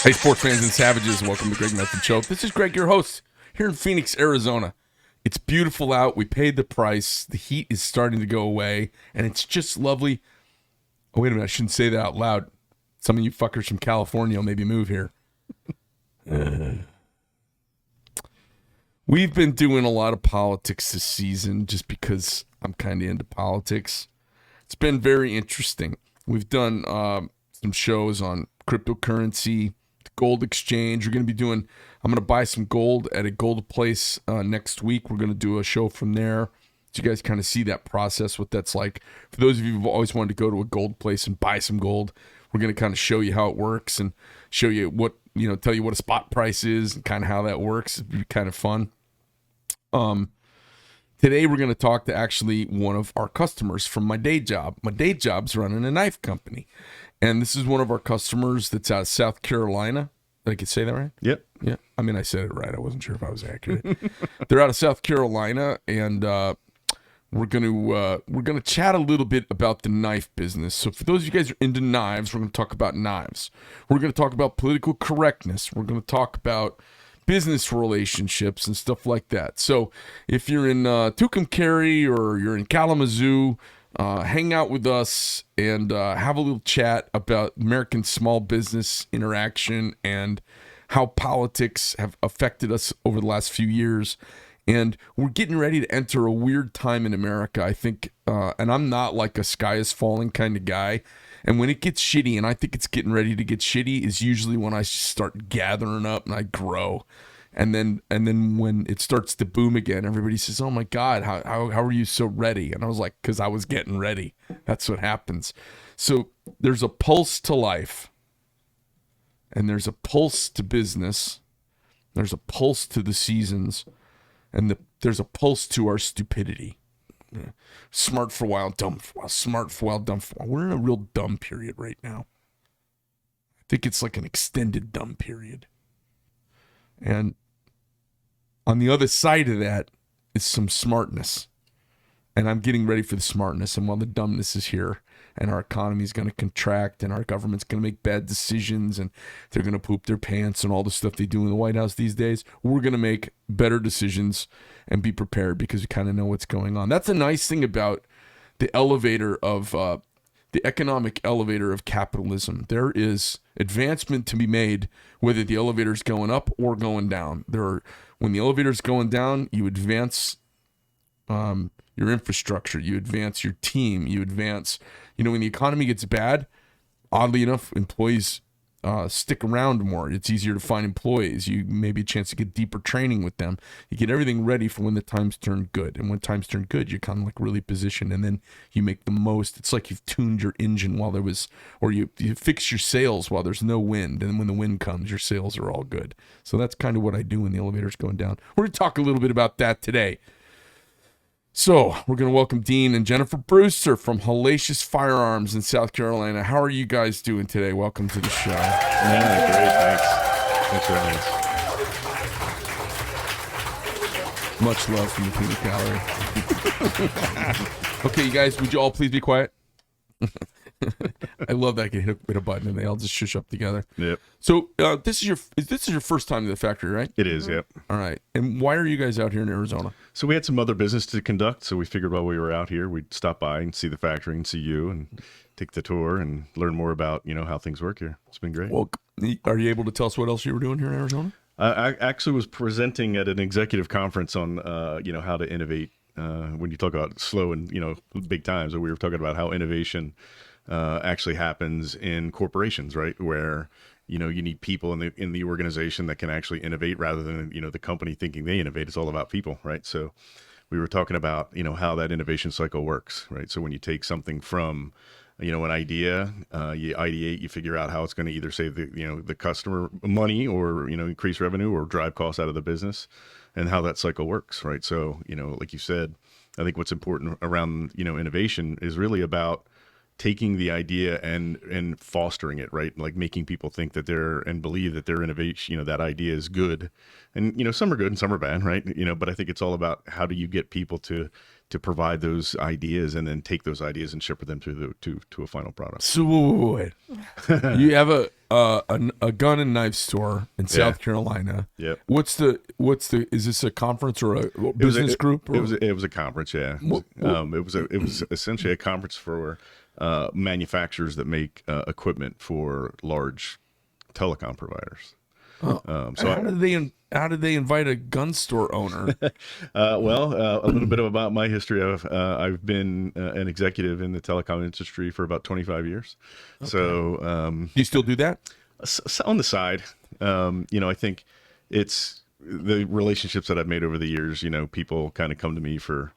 Hey, sports fans and savages, welcome to Greg Method Show. This is Greg, your host, here in Phoenix, Arizona. It's beautiful out. We paid the price. The heat is starting to go away, and it's just lovely. Oh, wait a minute. I shouldn't say that out loud. Some of you fuckers from California will maybe move here. We've been doing a lot of politics this season just because I'm kind of into politics. It's been very interesting. We've done some shows on cryptocurrency, gold exchange. I'm going to buy some gold at a gold place next week. We're going to do a show from there so you guys kind of see that process, what that's like. For those of you who've always wanted to go to a gold place and buy some gold, we're going to kind of show you how it works and show you what, tell you what a spot price is and kind of how that works. It'd be kind of fun. Today we're going to talk to actually one of our customers from my day job. My day job's running a knife company. And this is one of our customers that's out of South Carolina. Did I could say that right? Yep. Yeah. I mean, I said it right. I wasn't sure if I was accurate. They're out of South Carolina, and we're gonna chat a little bit about the knife business. So for those of you guys who are into knives, we're gonna talk about knives. We're gonna talk about political correctness. We're gonna talk about business relationships and stuff like that. So if you're in Tucumcari or you're in Kalamazoo, hang out with us and have a little chat about American small business interaction and how politics have affected us over the last few years. And we're getting ready to enter a weird time in America, I think. And I'm not like a sky is falling kind of guy. And when it gets shitty, and I think it's getting ready to get shitty, is usually when I start gathering up and I grow. And then when it starts to boom again, everybody says, "Oh my God, how are you so ready?" And I was like, "Because I was getting ready." That's what happens. So there's a pulse to life, and there's a pulse to business. There's a pulse to the seasons, and there's a pulse to our stupidity. Yeah. Smart for a while, dumb for a while. Smart for a while, dumb for a while. We're in a real dumb period right now. I think it's like an extended dumb period. And on the other side of that is some smartness. And I'm getting ready for the smartness. And while the dumbness is here, and our economy is going to contract, and our government's going to make bad decisions, and they're going to poop their pants and all the stuff they do in the White House these days, we're going to make better decisions and be prepared because we kind of know what's going on. That's a nice thing about the elevator of the economic elevator of capitalism. There is advancement to be made whether the elevator's going up or going down. When the elevator's going down, you advance your infrastructure, you advance your team, you advance, when the economy gets bad, oddly enough, employees stick around more. It's easier to find employees. You maybe a chance to get deeper training with them. You get everything ready for when the times turn good. And when times turn good, you're kind of like really positioned, and then you make the most. It's like you've tuned your engine while there was, or you fix your sails while there's no wind. And when the wind comes, your sails are all good. So that's kind of what I do when the elevator's going down. We're going to talk a little bit about that today. So we're going to welcome Dean and Jennifer Brewster from Helacious Firearms in South Carolina. How are you guys doing today? Welcome to the show. Yeah, great. Thanks for having us. Much love from the peanut gallery. Okay, you guys, would you all please be quiet? I love that I can hit a button and they all just shush up together. Yep. So this is your first time to the factory, right? It is, yep. All right. And why are you guys out here in Arizona? So we had some other business to conduct, so we figured while we were out here, we'd stop by and see the factory and see you and take the tour and learn more about, how things work here. It's been great. Well, are you able to tell us what else you were doing here in Arizona? I actually was presenting at an executive conference on, how to innovate. When you talk about slow and, big times, we were talking about how innovation actually happens in corporations, right? Where, you need people in the organization that can actually innovate rather than, the company thinking they innovate. It's all about people, right? So we were talking about, how that innovation cycle works, right? So when you take something from, an idea, you ideate, you figure out how it's going to either save the customer money or, increase revenue or drive costs out of the business, and how that cycle works, right? So, like you said, I think what's important around, innovation is really about taking the idea and fostering it, right? Like making people think that and believe that their innovation, that idea is good. And, some are good and some are bad, right? But I think it's all about how do you get people to to provide those ideas and then take those ideas and ship them to a final product. So wait. You have a gun and knife store in South Carolina. Yep. What's the is this a conference or a business group? Or? It was a conference, yeah. It was essentially a conference for manufacturers that make equipment for large telecom providers. How did they invite a gun store owner? A little bit about my history. I've been an executive in the telecom industry for about 25 years. Okay. So, do you still do that? On the side, I think it's the relationships that I've made over the years. People kind of come to me for,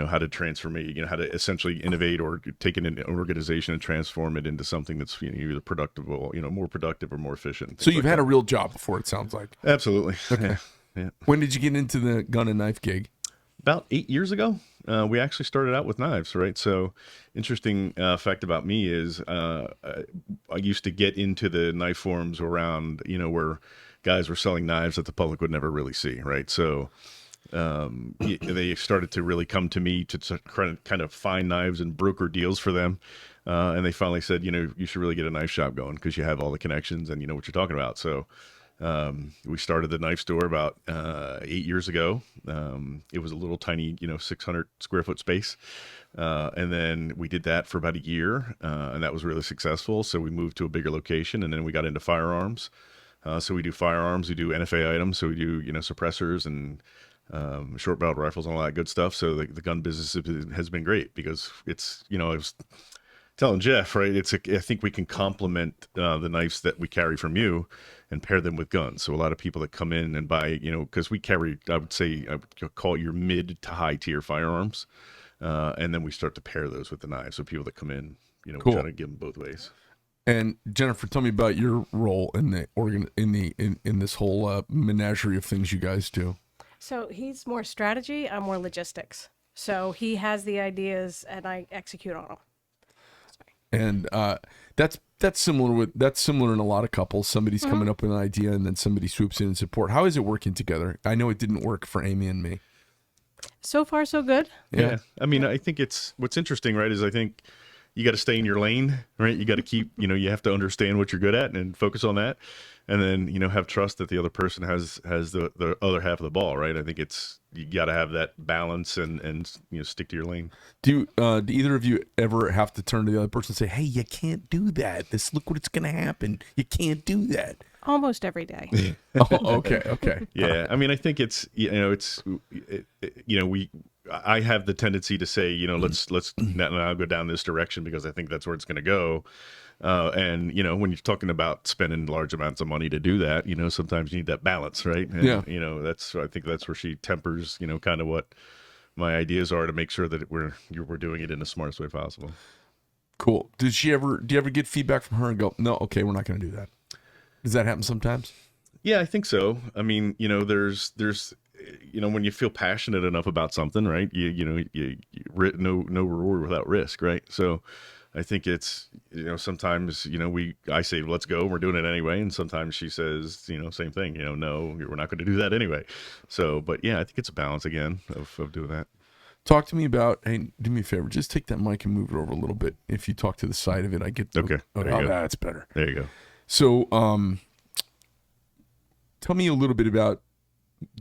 how to transform how to essentially innovate or take an organization and transform it into something that's either productive or, more productive or more efficient. So you've had a real job before, it sounds like. Absolutely. Okay. Yeah. When did you get into the gun and knife gig? About 8 years ago. We actually started out with knives, right? So interesting fact about me is I used to get into the knife forums around, where guys were selling knives that the public would never really see, right? So they started to really come to me to kind of find knives and broker deals for them. And they finally said, you should really get a knife shop going because you have all the connections and you know what you're talking about. So we started the knife store about 8 years ago. It was a little tiny, 600 square foot space. And then we did that for about a year, and that was really successful. So we moved to a bigger location, and then we got into firearms. So we do firearms, we do NFA items, so we do, suppressors and short barreled rifles and all that good stuff. So the gun business has been great because it's, I was telling Jeff, right, I think we can complement the knives that we carry from you and pair them with guns. So a lot of people that come in and buy, because we carry, I would call it your mid to high tier firearms. And then we start to pair those with the knives. So people that come in, cool. We try to give them both ways. And Jennifer, tell me about your role in the in this whole menagerie of things you guys do. So he's more strategy, I'm more logistics. So he has the ideas and I execute on them. And that's similar in a lot of couples. Somebody's coming up with an idea and then somebody swoops in and support. How is it working together? I know it didn't work for Amy and me. So far, so good. Yeah. I mean, I think what's interesting, right, is I think you got to stay in your lane, right? You got to keep, you have to understand what you're good at and focus on that. And then, have trust that the other person has the other half of the ball, right? I think you got to have that balance and stick to your lane. Do either of you ever have to turn to the other person and say, hey, you can't do that. Look what it's going to happen. You can't do that. Almost every day. Okay. Yeah. I mean, I think it's, I have the tendency to say, let's now go down this direction because I think that's where it's going to go. And when you're talking about spending large amounts of money to do that, sometimes you need that balance, right? And, yeah. I think that's where she tempers, kind of what my ideas are to make sure that we're doing it in the smartest way possible. Cool. Do you ever get feedback from her and go, no, okay, we're not going to do that? Does that happen sometimes? Yeah, I think so. I mean, there's when you feel passionate enough about something, right? You no reward without risk, right? So I think it's, sometimes, I say, let's go, we're doing it anyway. And sometimes she says, same thing, no, we're not going to do that anyway. So, but yeah, I think it's a balance again of doing that. Talk to me about, hey, do me a favor, just take that mic and move it over a little bit. If you talk to the side of it, I get okay. That's better. There you go. So, tell me a little bit about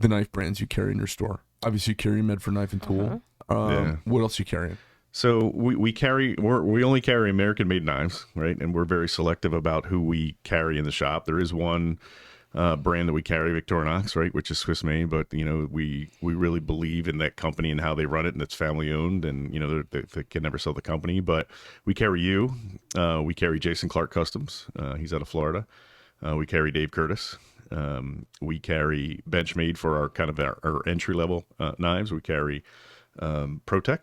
the knife brands you carry in your store. Obviously, you carry Medford Knife and Tool. Yeah. What else you carrying? So we only carry American-made knives, right? And we're very selective about who we carry in the shop. There is one brand that we carry, Victorinox, right, which is Swiss-made, but we really believe in that company and how they run it, and it's family-owned, and they can never sell the company. But we carry we carry Jason Clark Customs. He's out of Florida. We carry Dave Curtis. We carry Benchmade for our entry-level knives. We carry ProTech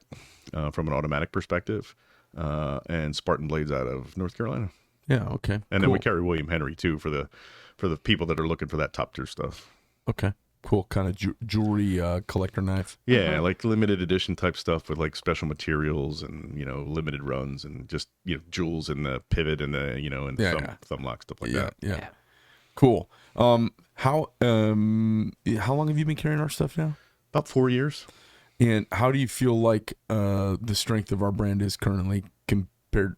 from an automatic perspective, and Spartan Blades out of North Carolina. Yeah, okay. And then we carry William Henry too for the people that are looking for that top tier stuff. Okay, cool. Kind of jewelry collector knife. Yeah, like limited edition type stuff with like special materials and limited runs and just jewels in the pivot and the thumb lock stuff like that. Yeah. Cool. How long have you been carrying our stuff now? About 4 years. And how do you feel like the strength of our brand is currently compared?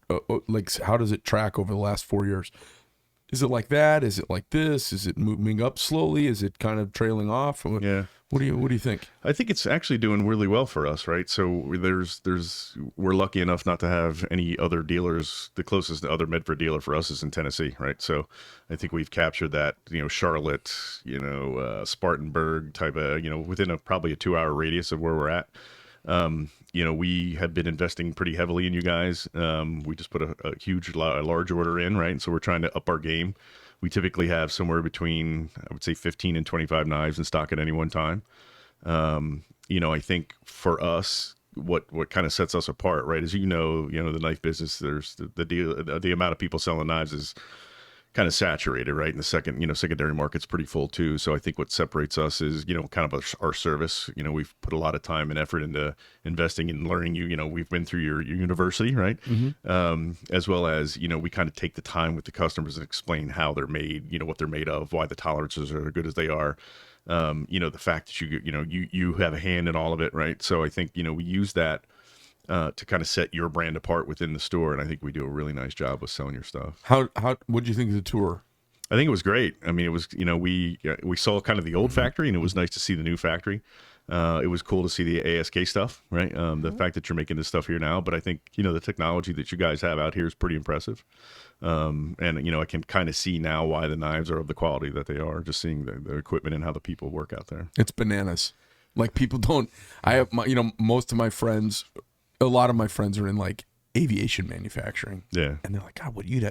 Like, how does it track over the last 4 years? Is it like that? Is it like this? Is it moving up slowly? Is it kind of trailing off? Yeah. What do you think? I think it's actually doing really well for us, right? So we're lucky enough not to have any other dealers. The closest other Medford dealer for us is in Tennessee, right? So I think we've captured that, Charlotte, Spartanburg type of, within probably a 2-hour radius of where we're at. We have been investing pretty heavily in you guys. We just put a large order in, right? And so we're trying to up our game. We typically have somewhere between, I would say, 15 and 25 knives in stock at any one time. I think for us, what kind of sets us apart, right? As the knife business, there's the amount of people selling knives is kind of saturated, right? And the secondary market's pretty full too. So I think what separates us is, kind of our service. We've put a lot of time and effort into investing in learning we've been through your university, right? Mm-hmm. As well as, we kind of take the time with the customers and explain how they're made, what they're made of, why the tolerances are as good as they are. The fact that you have a hand in all of it, right? So I think, we use that to kind of set your brand apart within the store, and I think we do a really nice job with selling your stuff. What did you think of the tour? I think it was great. I mean, it was we saw kind of the old factory, and it was nice to see the new factory. It was cool to see the ASK stuff, right? The fact that you're making this stuff here now, but I think the technology that you guys have out here is pretty impressive. And I can kind of see now why the knives are of the quality that they are, just seeing the equipment and how the people work out there. It's bananas. Like, people don't. I have most of my friends. A lot of my friends are in like aviation manufacturing. Yeah. And they're like, God, what you do?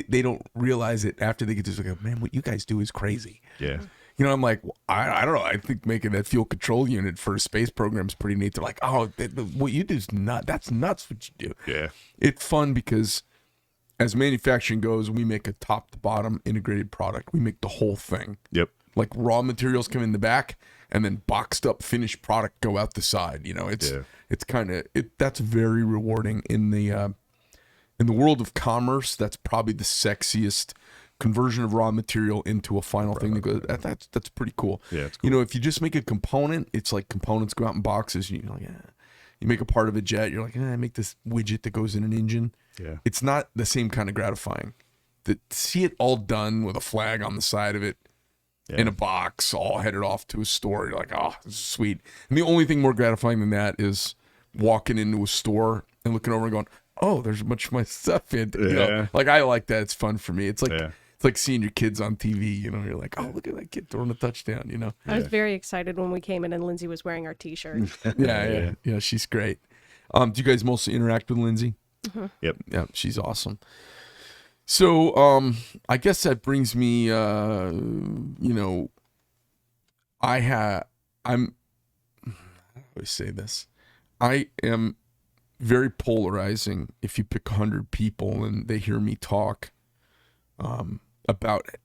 They don't realize it after they get this. Like, man, what you guys do is crazy. Yeah. I'm like, well, I don't know. I think making that fuel control unit for a space program is pretty neat. They're like, oh, what you do is nuts. That's nuts what you do. Yeah. It's fun because as manufacturing goes, we make a top to bottom integrated product. We make the whole thing. Yep. Like, raw materials come in the back, and then boxed up finished product go out the side. It's kind of that's very rewarding in the world of commerce. That's probably the sexiest conversion of raw material into a final thing that goes. That's pretty cool. Yeah, it's cool. If you just make a component, it's like components go out in boxes. You make a part of a jet. You're like, I make this widget that goes in an engine. Yeah, it's not the same kind of gratifying. To see it all done with a flag on the side of it. Yeah. In a box, all headed off to a store. You're like, oh, this is sweet. And the only thing more gratifying than that is walking into a store and looking over and going, oh, there's a bunch of my stuff in. Like, I like that. It's fun for me. It's like it's like seeing your kids on TV. You're like, oh, look at that kid throwing a touchdown. I was very excited when we came in and Lindsay was wearing our T-shirt. Yeah, she's great. Do you guys mostly interact with Lindsay? Mm-hmm. Yep. Yeah, she's awesome. So, I guess that brings me, I'm, how do I say this? I am very polarizing. If you pick 100 people and they hear me talk, about it,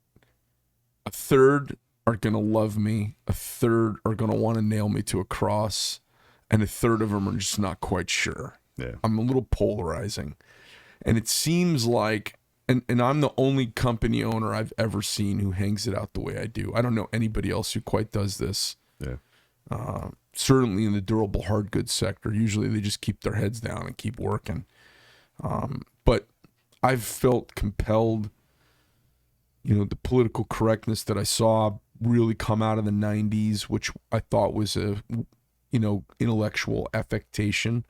a third are going to love me, a third are going to want to nail me to a cross, and a third of them are just not quite sure. Yeah. I'm a little polarizing. And it seems like, and I'm the only company owner I've ever seen who hangs it out the way I do. I don't know anybody else who quite does this. Yeah. Certainly in the durable hard goods sector, usually they just keep their heads down and keep working. But I've felt compelled, the political correctness that I saw really come out of the 90s, which I thought was a, intellectual affectation,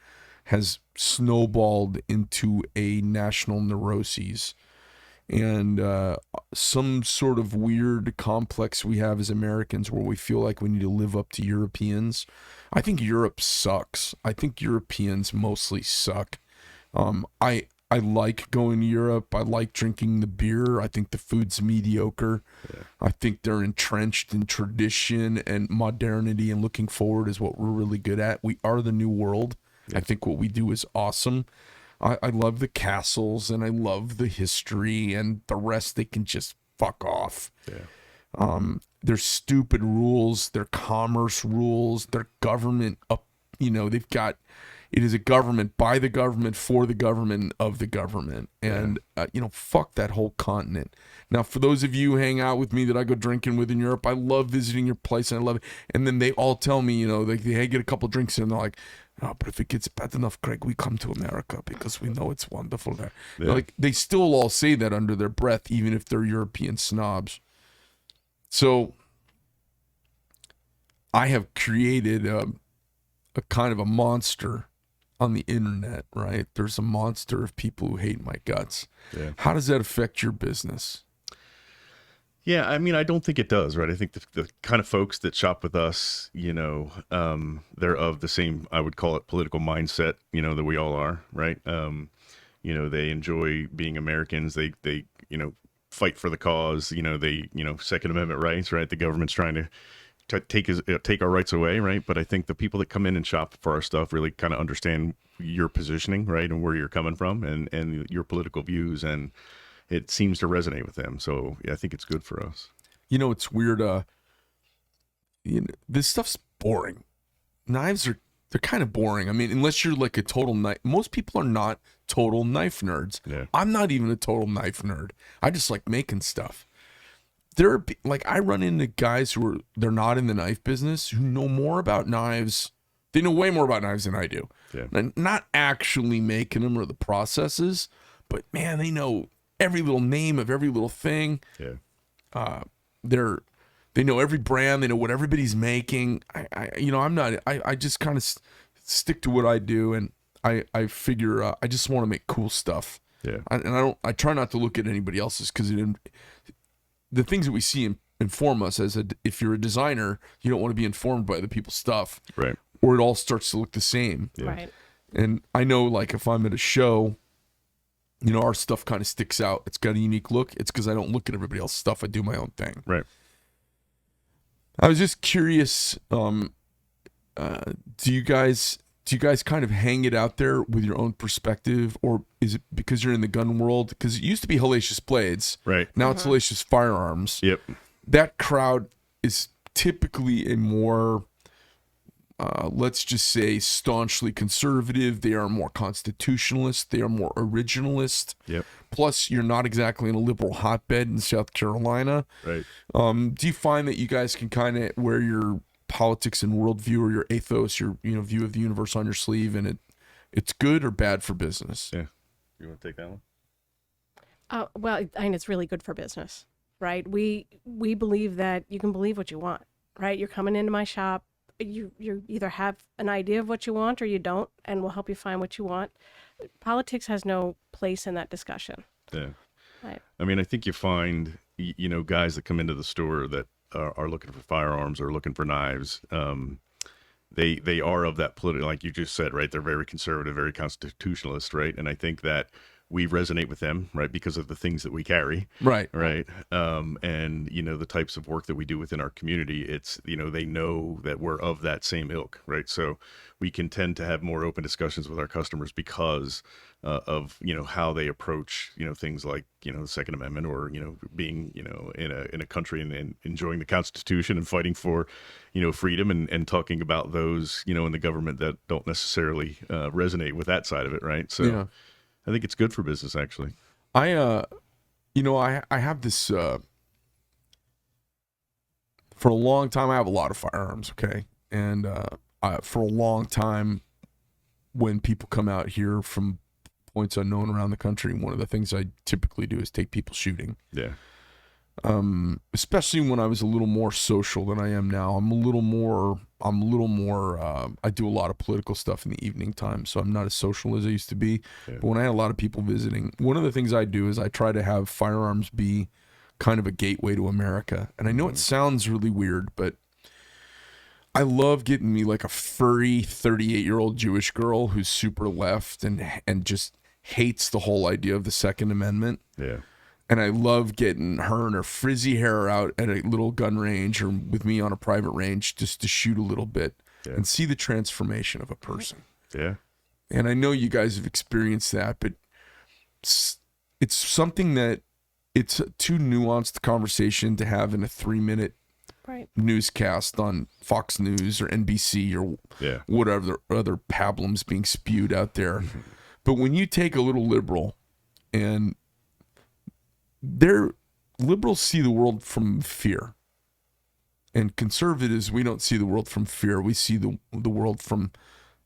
has snowballed into a national neuroses and some sort of weird complex we have as Americans where we feel like we need to live up to Europeans. I think Europe sucks. I think Europeans mostly suck. I like going to Europe. I like drinking the beer. I think the food's mediocre. Yeah. I think they're entrenched in tradition and modernity, and looking forward is what we're really good at. We are the new world. Yeah. I think what we do is awesome. I love the castles and I love the history, and the rest they can just fuck off. Yeah. Their stupid rules, their commerce rules, their government they've got It is a government by the government for the government of the government, and fuck that whole continent. Now, for those of you who hang out with me that I go drinking with in Europe, I love visiting your place and I love it. And then they all tell me, they get a couple drinks in and they're like, "Oh, but if it gets bad enough, Greg, we come to America because we know it's wonderful there." Yeah. Like, they still all say that under their breath, even if they're European snobs. So I have created a kind of a monster on the internet, right? There's a monster of people who hate my guts. Yeah. How does that affect your business? Yeah, I mean, I don't think it does, right? I think the kind of folks that shop with us, they're of the same, I would call it, political mindset, that we all are, right? They enjoy being Americans. They fight for the cause. Second Amendment rights, right? The government's trying to take our rights away, right? But I think the people that come in and shop for our stuff really kind of understand your positioning, right, and where you're coming from, and your political views, and it seems to resonate with them. So yeah, I think it's good for us. It's weird. This stuff's boring. Knives they're kind of boring. I mean, unless you're like a total knife. Most people are not total knife nerds. Yeah. I'm not even a total knife nerd. I just like making stuff. I run into guys they're not in the knife business who know more about knives. They know way more about knives than I do. Yeah. And not actually making them or the processes, but man, they know every little name of every little thing. Yeah. They know every brand. They know what everybody's making. I just kind of stick to what I do, and I figure I just want to make cool stuff. Yeah. I try not to look at anybody else's, because the things that we see inform us. If you're a designer, you don't want to be informed by other people's stuff, Right. or it all starts to look the same. Yeah. Right. And I know, like, if I'm at a show, our stuff kind of sticks out. It's got a unique look. It's because I don't look at everybody else's stuff. I do my own thing. Right. I was just curious. Do you guys kind of hang it out there with your own perspective, or is it because you're in the gun world? Because it used to be Helacious Blades. Right. Now it's Helacious Firearms. Yep. That crowd is typically a more, let's just say, staunchly conservative. They are more constitutionalist. They are more originalist. Yep. Plus, you're not exactly in a liberal hotbed in South Carolina. Right. Do you find that you guys can kind of wear your politics and worldview, or your ethos, your view of the universe on your sleeve, and it's good or bad for business? Yeah. You want to take that one? Well, I mean, it's really good for business, right? We believe that you can believe what you want, right? You're coming into my shop. You either have an idea of what you want or you don't, and we'll help you find what you want. Politics has no place in that discussion. Yeah. Right. I mean, I think you find, guys that come into the store that are looking for firearms or looking for knives. They are of that political, like you just said, right? They're very conservative, very constitutionalist, right? And I think that we resonate with them, right, because of the things that we carry, Right. And the types of work that we do within our community. It's they know that we're of that same ilk, right? So we can tend to have more open discussions with our customers because of how they approach things like the Second Amendment, or being in a country and enjoying the Constitution and fighting for freedom, and talking about those in the government that don't necessarily resonate with that side of it, right? So. Yeah. I think it's good for business, actually. I have this, for a long time, I have a lot of firearms, okay? And for a long time, when people come out here from points unknown around the country, one of the things I typically do is take people shooting. Yeah. Especially when I was a little more social than I am now. I'm a little more, I do a lot of political stuff in the evening time, so I'm not as social as I used to be. Yeah. But when I had a lot of people visiting, one of the things I do is I try to have firearms be kind of a gateway to America. And I know it sounds really weird, but I love getting me like a furry 38-year-old Jewish girl who's super left and just hates the whole idea of the Second Amendment. Yeah. And I love getting her and her frizzy hair out at a little gun range, or with me on a private range, just to shoot a little bit and see the transformation of a person. Yeah. And I know you guys have experienced that, but it's something that it's a too nuanced conversation to have in a 3-minute right. newscast on Fox News or NBC or whatever other pablums being spewed out there. But when you take a little liberal, and liberals see the world from fear, and conservatives, we don't see the world from fear. We see the world from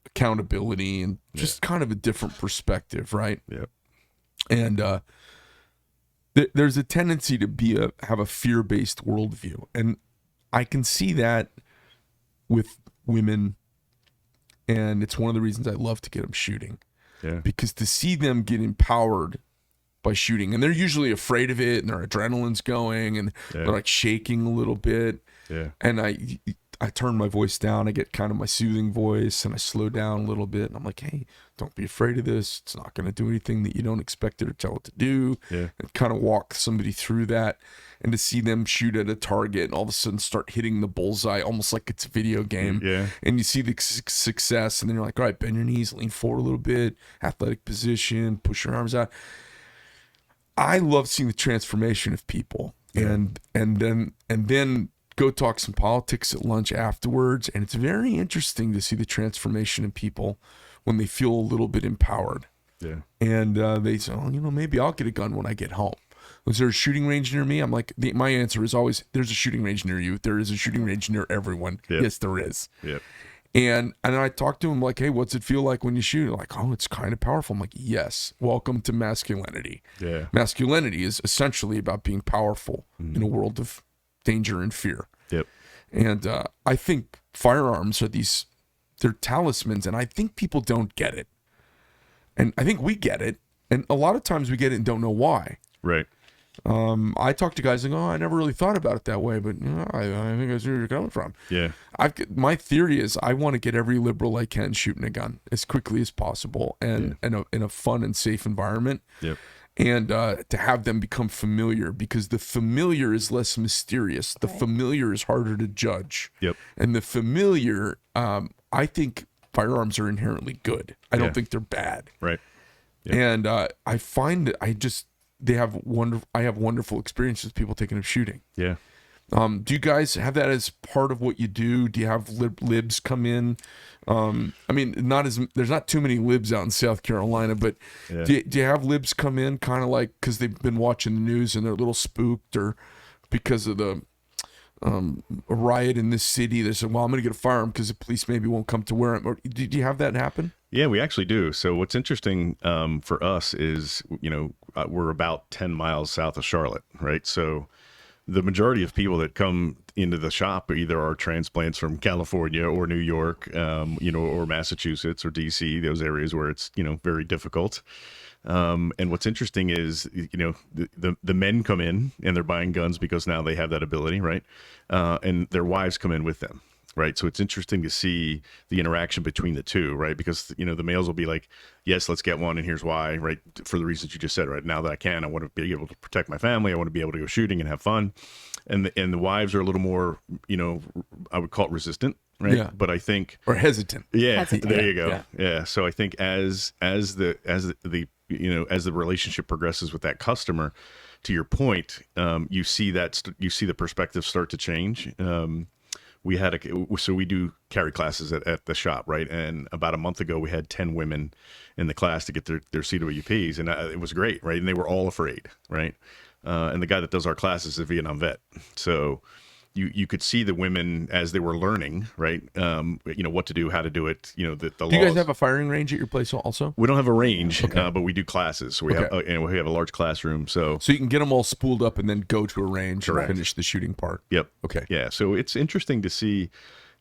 accountability and just kind of a different perspective, right? Yep. And there's a tendency to have a fear-based worldview, and I can see that with women, and it's one of the reasons I love to get them shooting. Yeah. Because to see them get empowered by shooting, and they're usually afraid of it, and their adrenaline's going, and they're like shaking a little bit. Yeah. And I turn my voice down. I get kind of my soothing voice, and I slow down a little bit. And I'm like, hey, don't be afraid of this. It's not going to do anything that you don't expect it or tell it to do. Yeah. And kind of walk somebody through that. And to see them shoot at a target and all of a sudden start hitting the bullseye almost like it's a video game. Yeah. And you see the success, and then you're like, all right, bend your knees, lean forward a little bit, athletic position, push your arms out. I love seeing the transformation of people. Yeah. And then go talk some politics at lunch afterwards, and it's very interesting to see the transformation in people when they feel a little bit empowered. Yeah. And they say, oh, maybe I'll get a gun when I get home. Was there a shooting range near me? I'm like, my answer is always, there's a shooting range near you. There is a shooting range near everyone. Yep. Yes, there is. Yep. And I talk to him like, hey, what's it feel like when you shoot? Like, oh, it's kind of powerful. I'm like, yes, welcome to masculinity. Yeah. Masculinity is essentially about being powerful in a world of danger and fear. Yep. And I think firearms are they're talismans, and I think people don't get it. And I think we get it, and a lot of times we get it and don't know why. Right. I talk to guys like, oh, I never really thought about it that way, but I think I see where you're coming from. Yeah. My theory is I want to get every liberal I can shooting a gun as quickly as possible, and in a fun and safe environment. Yep. And to have them become familiar, because the familiar is less mysterious. The familiar is harder to judge. Yep. And the familiar, I think firearms are inherently good. I don't think they're bad. Right. Yep. And I find that I have wonderful experiences with people taking up shooting. Yeah. Do you guys have that as part of what you do? Do you have libs come in? I mean, there's not too many libs out in South Carolina, but do you have libs come in kind of like because they've been watching the news and they're a little spooked, or because of the a riot in this city, they said, well, I'm going to get a firearm because the police maybe won't come to where I'm. Or, do you have that happen? Yeah, we actually do. So what's interesting for us is, we're about 10 miles south of Charlotte, right? So the majority of people that come into the shop either are transplants from California or New York, or Massachusetts or DC, those areas where it's, very difficult. And what's interesting is, the men come in and they're buying guns because now they have that ability, right? And their wives come in with them. Right. So it's interesting to see the interaction between the two, right? Because, the males will be like, yes, let's get one. And here's why, right? For the reasons you just said, right? Now that I can, I want to be able to protect my family. I want to be able to go shooting and have fun. And the wives are a little more, I would call it resistant, right? Yeah. But I think, or hesitant. Yeah. Hesitant. There you go. Yeah. Yeah. So I think as the relationship progresses with that customer, to your point, you see the perspective start to change. So we do carry classes at the shop, right? And about a month ago, we had 10 women in the class to get their CWPs, and it was great, right? And they were all afraid, right? And the guy that does our classes is a Vietnam vet. So you could see the women as they were learning, right? What to do, how to do it, the Do laws. you guys have a firing range at your place also? We don't have a range, but we do classes. So we have a large classroom. So you can get them all spooled up and then go to a range Correct. and finish the shooting part. Yep. Okay. Yeah. So it's interesting to see,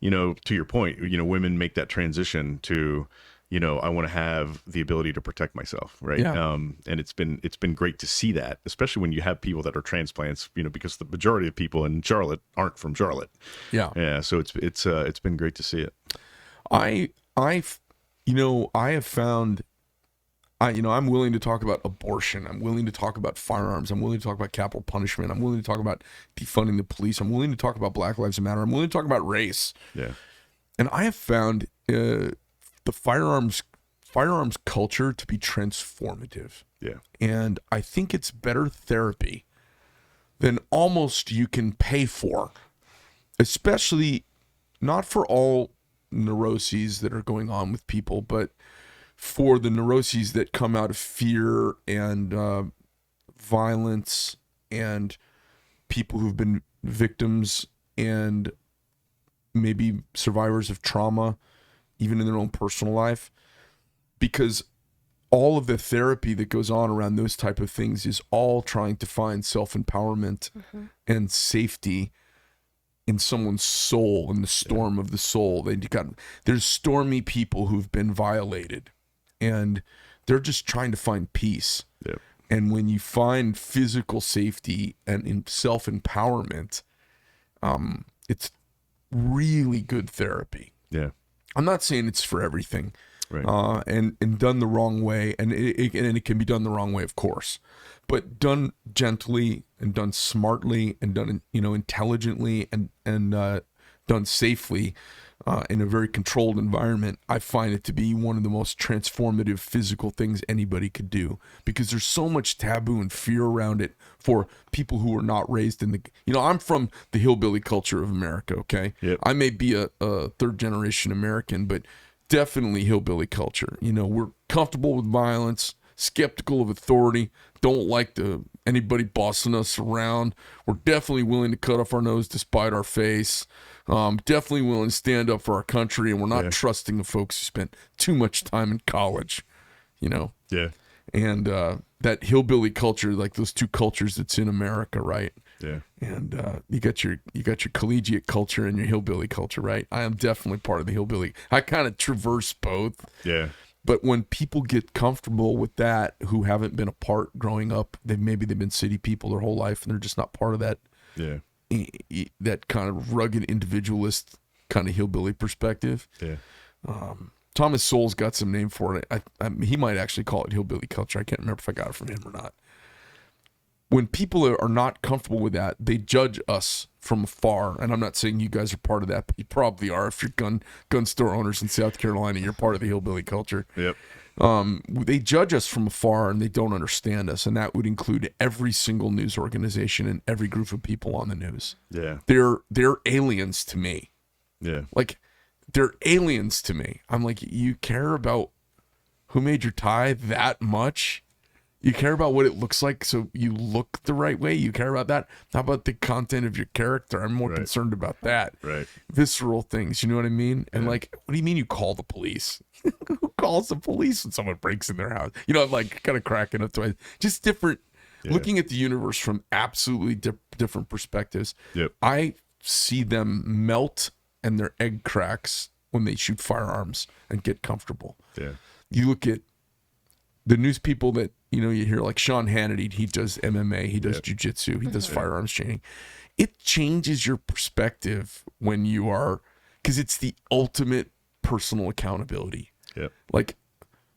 to your point, women make that transition to, I want to have the ability to protect myself, right? Yeah. And it's been great to see that, especially when you have people that are transplants, because the majority of people in Charlotte aren't from Charlotte. Yeah. Yeah. So it's been great to see it. I have found, I'm willing to talk about abortion. I'm willing to talk about firearms. I'm willing to talk about capital punishment. I'm willing to talk about defunding the police. I'm willing to talk about Black Lives Matter. I'm willing to talk about race. Yeah. And I have found the firearms culture to be transformative. Yeah. And I think it's better therapy than almost you can pay for especially not for all neuroses that are going on with people, but for the neuroses that come out of fear and violence and people who've been victims and maybe survivors of trauma, even in their own personal life, because all of the therapy that goes on around those type of things is all trying to find self-empowerment and safety in someone's soul, in the storm of the soul. There's stormy people who've been violated, and they're just trying to find peace. Yep. And when you find physical safety and in self-empowerment, it's really good therapy. Yeah. I'm not saying it's for everything, Right. and done the wrong way, and it can be done the wrong way, of course, but done gently and done smartly and done intelligently and done safely in a very controlled environment. I find it to be one of the most transformative physical things anybody could do, because there's so much taboo and fear around it for people who are not raised in the. I'm from the hillbilly culture of America. Okay, Yep. I may be a third generation American, but definitely hillbilly culture. We're comfortable with violence, skeptical of authority, don't like anybody bossing us around. We're definitely willing to cut off our nose to spite our face. Definitely willing to stand up for our country, and we're not trusting the folks who spent too much time in college, Yeah. And that hillbilly culture, like those two cultures that's in America, right? Yeah. And you got your collegiate culture and your hillbilly culture, right? I am definitely part of the hillbilly. I kind of traverse both. Yeah. But when people get comfortable with that, who haven't been a part growing up, they've been city people their whole life, and they're just not part of that. Yeah. That kind of rugged individualist kind of hillbilly perspective. Yeah. Thomas Sowell's got some name for it. He might actually call it hillbilly culture. I can't remember if I got it from him or not. When people are not comfortable with that, they judge us from afar. And I'm not saying you guys are part of that, but you probably are. If you're gun store owners in South Carolina, you're part of the hillbilly culture. Yep. They judge us from afar, and they don't understand us. And that would include every single news organization and every group of people on the news. Yeah. They're aliens to me. Yeah. Like, they're aliens to me. I'm like, you care about who made your tie that much? You care about what it looks like so you look the right way? You care about that? How about the content of your character? I'm more concerned about that. Right. Visceral things, you know what I mean? And like, what do you mean you call the police? Who calls the police when someone breaks in their house? I'm like kind of cracking up to it. Just different, looking at the universe from absolutely different perspectives. Yep. I see them melt and their egg cracks when they shoot firearms and get comfortable. Yeah. You look at the news people that, you hear like Sean Hannity, he does MMA, he does jiu-jitsu, he does firearms training. It changes your perspective when you are, because it's the ultimate personal accountability. Yep. Like,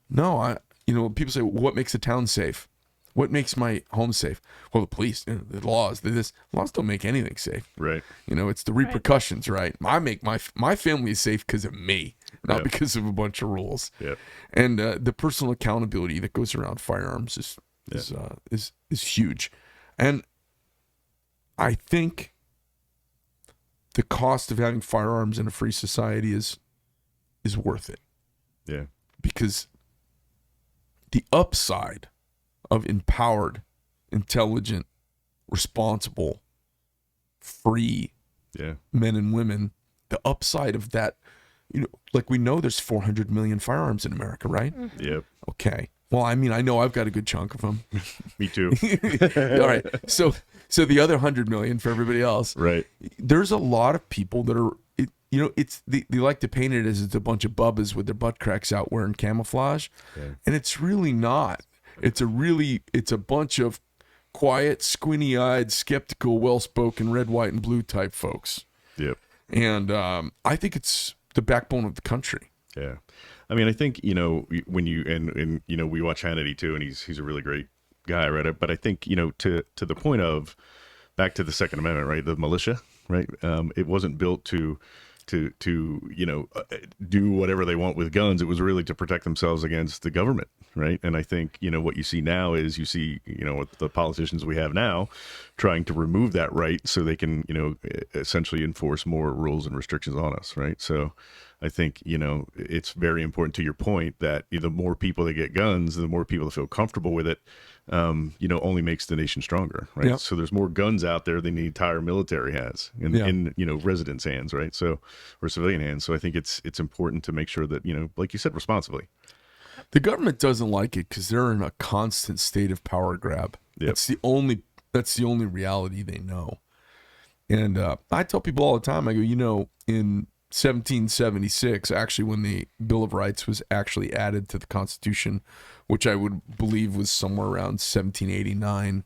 no, people say, what makes a town safe? What makes my home safe? Well, the police, the laws, laws don't make anything safe. Right. It's the repercussions, right? I make my family is safe because of me, not because of a bunch of rules. Yep. And the personal accountability that goes around firearms is huge. And I think the cost of having firearms in a free society is worth it. Yeah. Because the upside of empowered, intelligent, responsible, free men and women, the upside of that, like we know there's 400 million firearms in America, right? Yep. Okay. Well, I mean, I know I've got a good chunk of them. Me too. All right. So the other 100 million for everybody else. Right. There's a lot of people that are, they like to paint it as it's a bunch of bubbas with their butt cracks out wearing camouflage. Yeah. And it's really not. It's a bunch of quiet, squinty-eyed, skeptical, well-spoken, red, white, and blue type folks. Yep. And I think it's the backbone of the country. Yeah. I mean, I think, when you, and we watch Hannity too, and he's a really great guy, right? But I think, to the point of, back to the Second Amendment, right? The militia, right? It wasn't built to to do whatever they want with guns. It was really to protect themselves against the government, right? And I think what you see now is what the politicians we have now trying to remove that right so they can essentially enforce more rules and restrictions on us, right? So I think, it's very important to your point that the more people that get guns, the more people that feel comfortable with it, only makes the nation stronger, right? Yep. So there's more guns out there than the entire military has in residents' hands, right? So, or civilian hands. So I think it's important to make sure that, like you said, responsibly. The government doesn't like it because they're in a constant state of power grab. Yep. That's the only reality they know. And I tell people all the time, I go, in 1776, actually, when the Bill of Rights was actually added to the Constitution, which I would believe was somewhere around 1789. In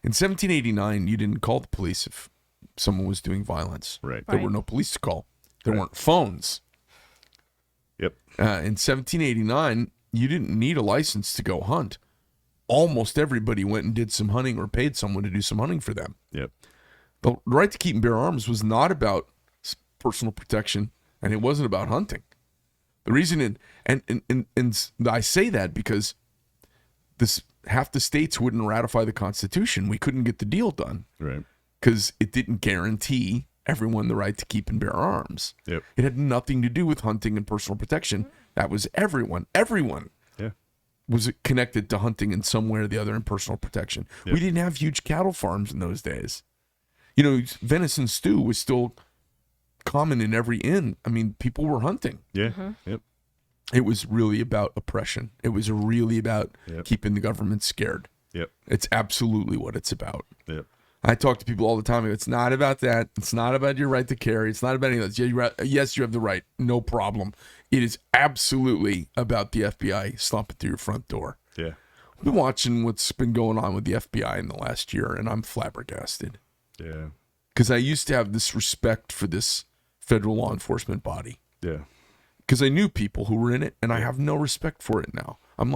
1789, you didn't call the police if someone was doing violence. Right. There were no police to call. There weren't phones. Yep. In 1789, you didn't need a license to go hunt. Almost everybody went and did some hunting or paid someone to do some hunting for them. Yep. The right to keep and bear arms was not about personal protection, and it wasn't about hunting. The reason, and I say that because half the states wouldn't ratify the Constitution. We couldn't get the deal done, right? Because it didn't guarantee everyone the right to keep and bear arms. Yep. It had nothing to do with hunting and personal protection. That was everyone. Everyone was connected to hunting in some way or the other and personal protection. Yep. We didn't have huge cattle farms in those days. Venison stew was still common in every inn. I mean, people were hunting. Yeah. Mm-hmm. Yep. It was really about oppression. It was really about keeping the government scared. Yep. It's absolutely what it's about. Yep. I talk to people all the time. It's not about that. It's not about your right to carry. It's not about any of that. Yes, you have the right. No problem. It is absolutely about the FBI slumping through your front door. Yeah. I've been watching what's been going on with the FBI in the last year, and I'm flabbergasted. Yeah. Because I used to have this respect for this federal law enforcement body. Yeah. Because I knew people who were in it, and I have no respect for it now. I'm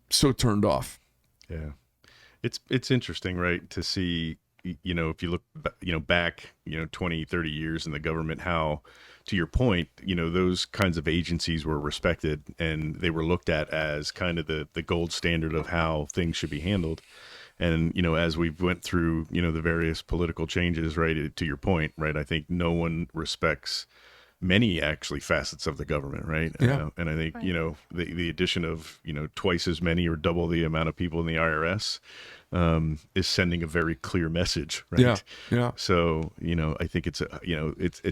so turned off. Yeah. It's interesting, right, to see, if you look, back, 20, 30 years in the government, how, to your point, those kinds of agencies were respected and they were looked at as kind of the gold standard of how things should be handled. And, as we went through, the various political changes, right, to your point, right, I think no one respects many actually facets of the government, right? Yeah. And I think, the addition of, twice as many or double the amount of people in the IRS is sending a very clear message, right? Yeah. Yeah. So, I think it's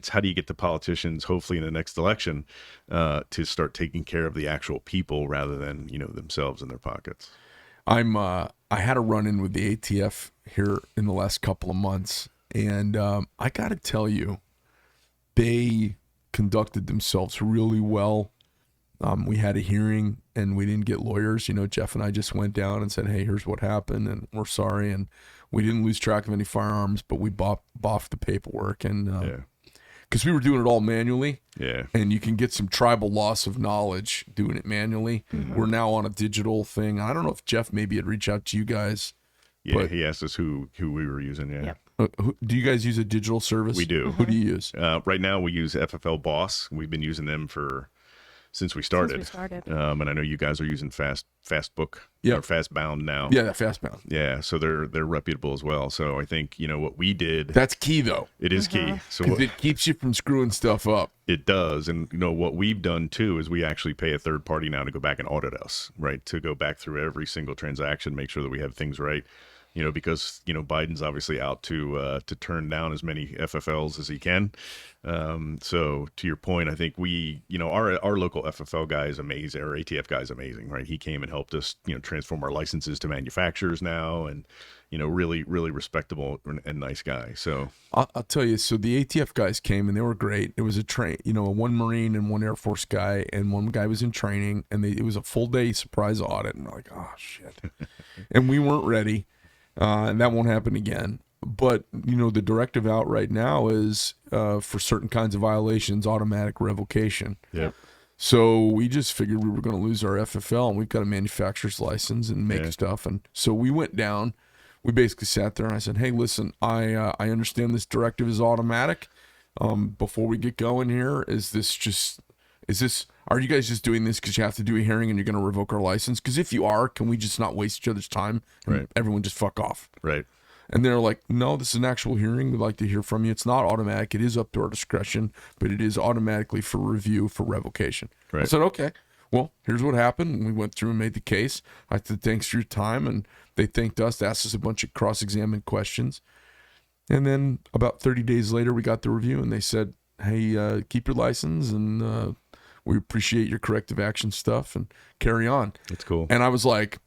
how do you get the politicians, hopefully in the next election, to start taking care of the actual people rather than, themselves in their pockets. I had a run-in with the ATF here in the last couple of months, and I got to tell you, they conducted themselves really well. We had a hearing, and we didn't get lawyers. Jeff and I just went down and said, hey, here's what happened, and we're sorry. And we didn't lose track of any firearms, but we boffed the paperwork. And because we were doing it all manually. Yeah. And you can get some tribal loss of knowledge doing it manually. Mm-hmm. We're now on a digital thing. I don't know if Jeff maybe had reached out to you guys. Yeah, but, he asked us who we were using. Yeah. Yep. Do you guys use a digital service? We do. Who do you use? Right now we use FFL Boss. We've been using them since we started. And I know you guys are using Fastbook. Yeah. Or Fastbound now. Yeah, that Fastbound. Yeah, so they're reputable as well. So I think, what we did. That's key, though. It is key. So it keeps you from screwing stuff up. It does. And, what we've done, too, is we actually pay a third party now to go back and audit us, right? To go back through every single transaction, make sure that we have things right. Because, Biden's obviously out to turn down as many FFLs as he can. So to your point, I think we, our local FFL guy is amazing. Our ATF guy is amazing, right? He came and helped us, transform our licenses to manufacturers now, and, really, really respectable and nice guy. So I'll tell you, so the ATF guys came and they were great. It was one Marine and one Air Force guy, and one guy was in training, and it was a full day surprise audit. And we're like, oh shit. And we weren't ready. And that won't happen again. But, the directive out right now is for certain kinds of violations, automatic revocation. Yeah. So we just figured we were going to lose our FFL, and we've got a manufacturer's license and make stuff. And so we went down. we basically sat there and I said, hey, listen, I understand this directive is automatic. Before we get going here, are you guys just doing this because you have to do a hearing and you're going to revoke our license? Because if you are, can we just not waste each other's time and everyone just fuck off? Right. And they're like, no, this is an actual hearing. We'd like to hear from you. It's not automatic. It is up to our discretion, but it is automatically for review for revocation. Right. I said, okay, well, here's what happened. And we went through and made the case. I said, thanks for your time. And they thanked us, asked us a bunch of cross-examined questions. And then about 30 days later, we got the review and they said, hey, keep your license and we appreciate your corrective action stuff and carry on. That's cool. And I was like,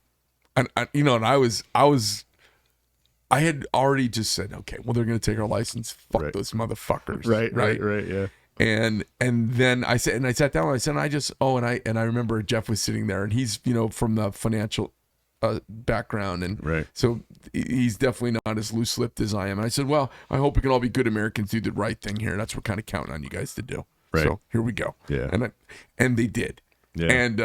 I had already just said, okay, well, they're going to take our license. Fuck those motherfuckers. Right. Yeah. And then I sat down and I said, and I remember Jeff was sitting there and he's, from the financial background. And so he's definitely not as loose-lipped as I am. And I said, well, I hope we can all be good Americans, do the right thing here. That's what we're kind of counting on you guys to do. Right. So here we go. Yeah. And they did. Yeah. And,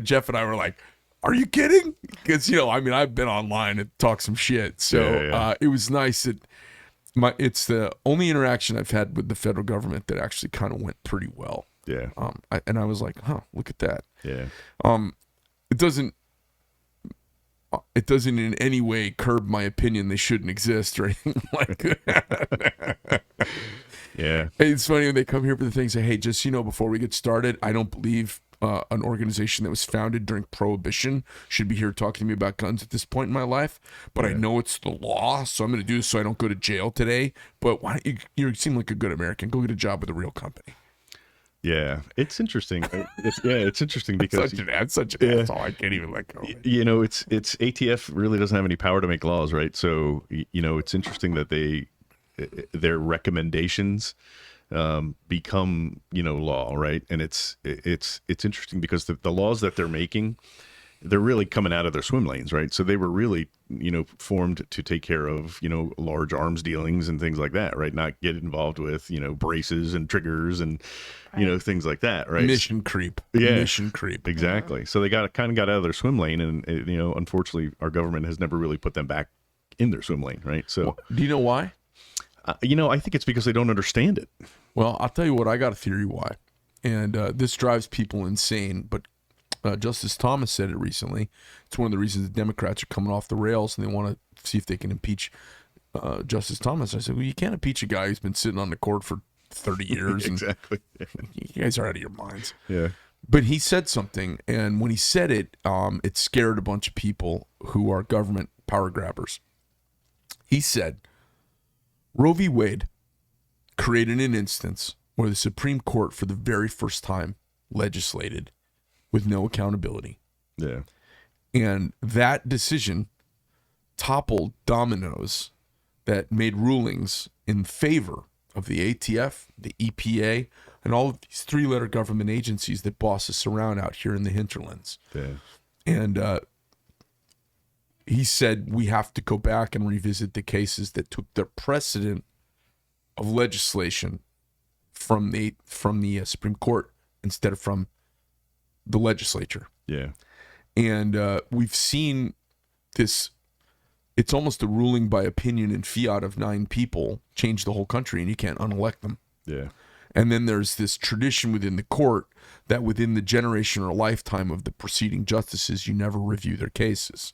Jeff and I were like, are you kidding? Because, I've been online and talked some shit. So it was nice that it's the only interaction I've had with the federal government that actually kind of went pretty well. Yeah. I was like, look at that. Yeah. It doesn't in any way curb my opinion they shouldn't exist or anything like that. Yeah. It's funny when they come here for the thing, say, hey, just, before we get started, I don't believe an organization that was founded during Prohibition should be here talking to me about guns at this point in my life. But I know it's the law, so I'm going to do this so I don't go to jail today. But why don't you seem like a good American. Go get a job with a real company. Yeah, it's interesting. It's interesting because such an asshole. I can't even let go. It's ATF really doesn't have any power to make laws, right? So it's interesting that their recommendations become law, right? And it's interesting because the laws that they're making, they're really coming out of their swim lanes, right? So they were really formed to take care of large arms dealings and things like that, right? Not get involved with braces and triggers and things like that, right? Mission creep. Exactly. So they got out of their swim lane, and unfortunately our government has never really put them back in their swim lane, right? So do you know why? I think it's because they don't understand it. Well, I'll tell you what, I got a theory why. And this drives people insane, but Justice Thomas said it recently. It's one of the reasons the Democrats are coming off the rails and they want to see if they can impeach Justice Thomas. I said, well, you can't impeach a guy who's been sitting on the court for 30 years. Exactly. You guys are out of your minds. Yeah. But he said something, and when he said it, it scared a bunch of people who are government power grabbers. He said, Roe v. Wade created an instance where the Supreme Court for the very first time legislated with no accountability. Yeah. And that decision toppled dominoes that made rulings in favor of the ATF, the EPA, and all of these three-letter government agencies that boss us around out here in the hinterlands. Yeah. And he said we have to go back and revisit the cases that took the precedent of legislation from the Supreme Court instead of from the legislature. Yeah. And we've seen this. It's almost a ruling by opinion and fiat of 9 people change the whole country, and you can't unelect them. Yeah. And then there's this tradition within the court that within the generation or lifetime of the preceding justices, you never review their cases.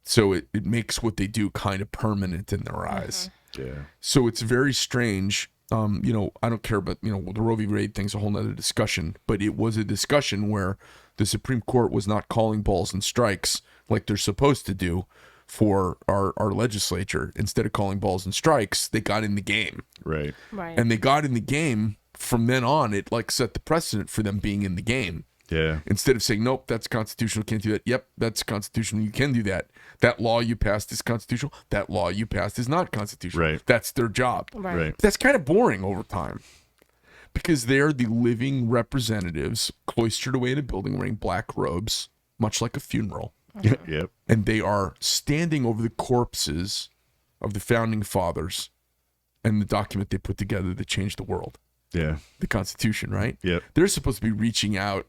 So it makes what they do kind of permanent in their eyes. Yeah. So it's very strange. I don't care about, the Roe v. Wade thing's a whole nother discussion, but it was a discussion where the Supreme Court was not calling balls and strikes like they're supposed to do for our legislature. Instead of calling balls and strikes, they got in the game. Right. And they got in the game. From then on, it set the precedent for them being in the game. Yeah. Instead of saying, nope, that's constitutional, can't do that. Yep, that's constitutional, you can do that. That law you passed is constitutional. That law you passed is not constitutional. Right. That's their job. Right. But that's kind of boring over time because they're the living representatives cloistered away in a building wearing black robes, much like a funeral. Yep. And they are standing over the corpses of the founding fathers and the document they put together that changed the world. Yeah. The Constitution, right? Yep. They're supposed to be reaching out.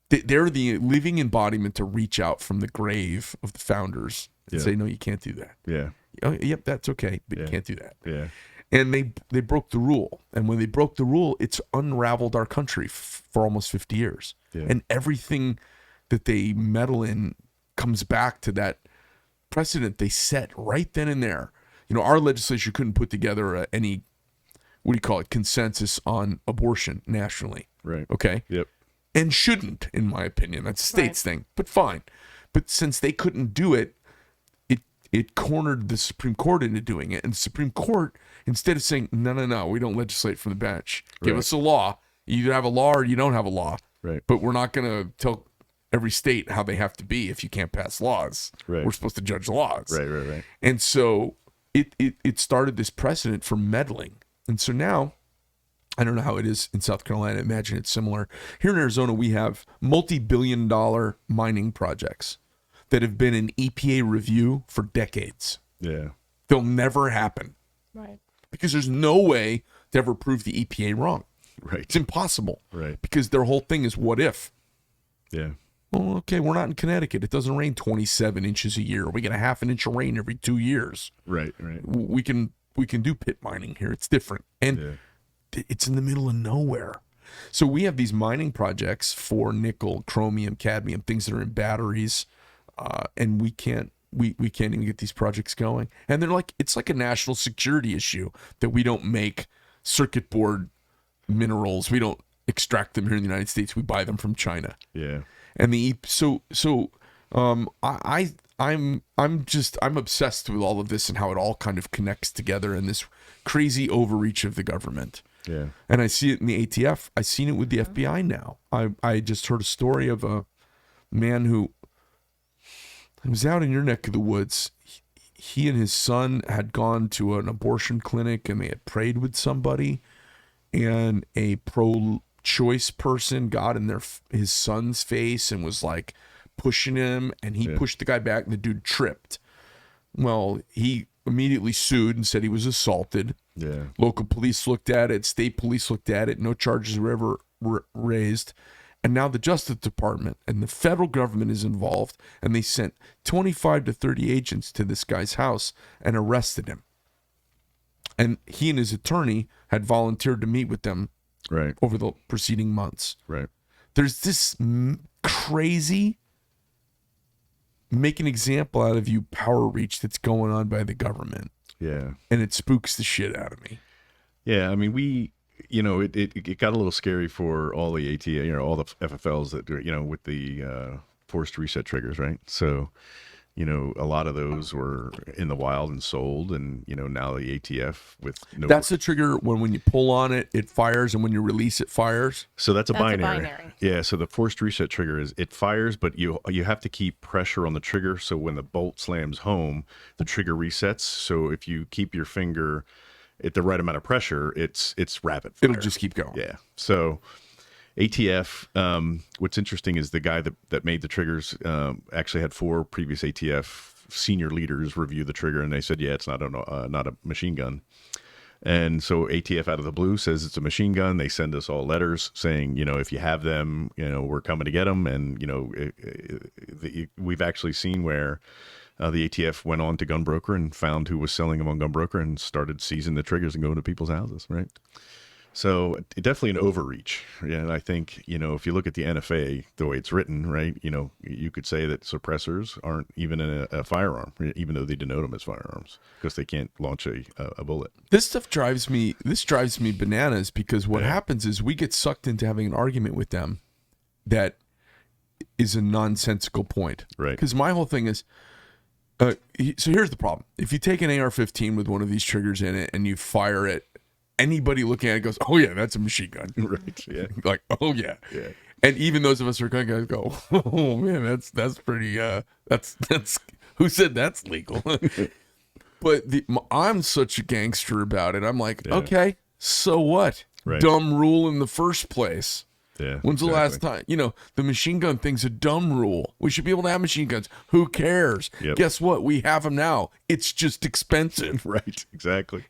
They're the living embodiment to reach out from the grave of the founders and say, no, you can't do that. Yeah. Oh, yep, that's okay, but Yeah. you can't do that. Yeah. And they broke the rule. And when they broke the rule, it's unraveled our country for almost 50 years. Yeah. And everything that they meddle in comes back to that precedent they set right then and there. You know, our legislature couldn't put together any, what do you call it, consensus on abortion nationally. Right. Okay? Yep. And shouldn't, in my opinion. That's a state's thing, but fine. But since they couldn't do it, it cornered the Supreme Court into doing it. And the Supreme Court, instead of saying, no, we don't legislate from the bench. Give us a law. You either have a law or you don't have a law. Right. But we're not going to tell every state how they have to be if you can't pass laws. Right. We're supposed to judge laws. Right. And so it started this precedent for meddling. And so now, I don't know how it is in South Carolina. I imagine it's similar. Here in Arizona, we have multi-billion-dollar mining projects that have been in EPA review for decades. Yeah. They'll never happen. Right. Because there's no way to ever prove the EPA wrong. Right. It's impossible. Right. Because their whole thing is what if? Yeah. Well, okay, we're not in Connecticut. It doesn't rain 27 inches a year. We get a half an inch of rain every 2 years. Right. We can do pit mining here. It's different. And it's in the middle of nowhere. So we have these mining projects for nickel, chromium, cadmium, things that are in batteries, and we can't even get these projects going. And they're like, it's like a national security issue that we don't make circuit board minerals. We don't extract them here in the United States. We buy them from China. Yeah. And I'm obsessed with all of this and how it all kind of connects together in this crazy overreach of the government. Yeah. And I see it in the ATF. I've seen it with the FBI now. I just heard a story of a man who was out in your neck of the woods. He and his son had gone to an abortion clinic and they had prayed with somebody, and a pro-choice person got in his son's face and was like pushing him, and he pushed the guy back and the dude tripped. Well, he immediately sued and said he was assaulted. Yeah. Local police looked at it. State police looked at it. No charges were ever raised. And now the Justice Department and the federal government is involved, and they sent 25 to 30 agents to this guy's house and arrested him. And he and his attorney had volunteered to meet with them over the preceding months. Right. There's this crazy make an example out of you power reach that's going on by the government. Yeah. And it spooks the shit out of me. Yeah. I mean, it got a little scary for all the ATA, all the FFLs that do, with the forced reset triggers, right? So, a lot of those were in the wild and sold, and, now the ATF with no... That's the trigger when you pull on it, it fires, and when you release it fires? So that's a binary. binary. Yeah, so the forced reset trigger is it fires, but you have to keep pressure on the trigger, so when the bolt slams home, the trigger resets. So if you keep your finger at the right amount of pressure, it's rapid fire. It'll just keep going. Yeah. So ATF, what's interesting is the guy that made the triggers actually had 4 previous ATF senior leaders review the trigger, and they said, yeah, it's not a machine gun. And so ATF out of the blue says it's a machine gun. They send us all letters saying, if you have them, we're coming to get them. And, we've actually seen where the ATF went on to Gunbroker and found who was selling them on Gunbroker and started seizing the triggers and going to people's houses, right? So definitely an overreach. Yeah, and I think, if you look at the NFA, the way it's written, right, you could say that suppressors aren't even in a firearm, even though they denote them as firearms, because they can't launch a bullet. This stuff drives me bananas, because what happens is we get sucked into having an argument with them that is a nonsensical point. Right. Because my whole thing is, so here's the problem. If you take an AR-15 with one of these triggers in it and you fire it, anybody looking at it goes, oh yeah, that's a machine gun. Right. Yeah. Like, oh yeah. Yeah. And even those of us who are gun guys go, oh man, that's pretty, that's who said that's legal? But I'm such a gangster about it. I'm like, okay, so what? Right. Dumb rule in the first place. Yeah. When's the last time? The machine gun thing's a dumb rule. We should be able to have machine guns. Who cares? Yep. Guess what? We have them now. It's just expensive. Right. Exactly.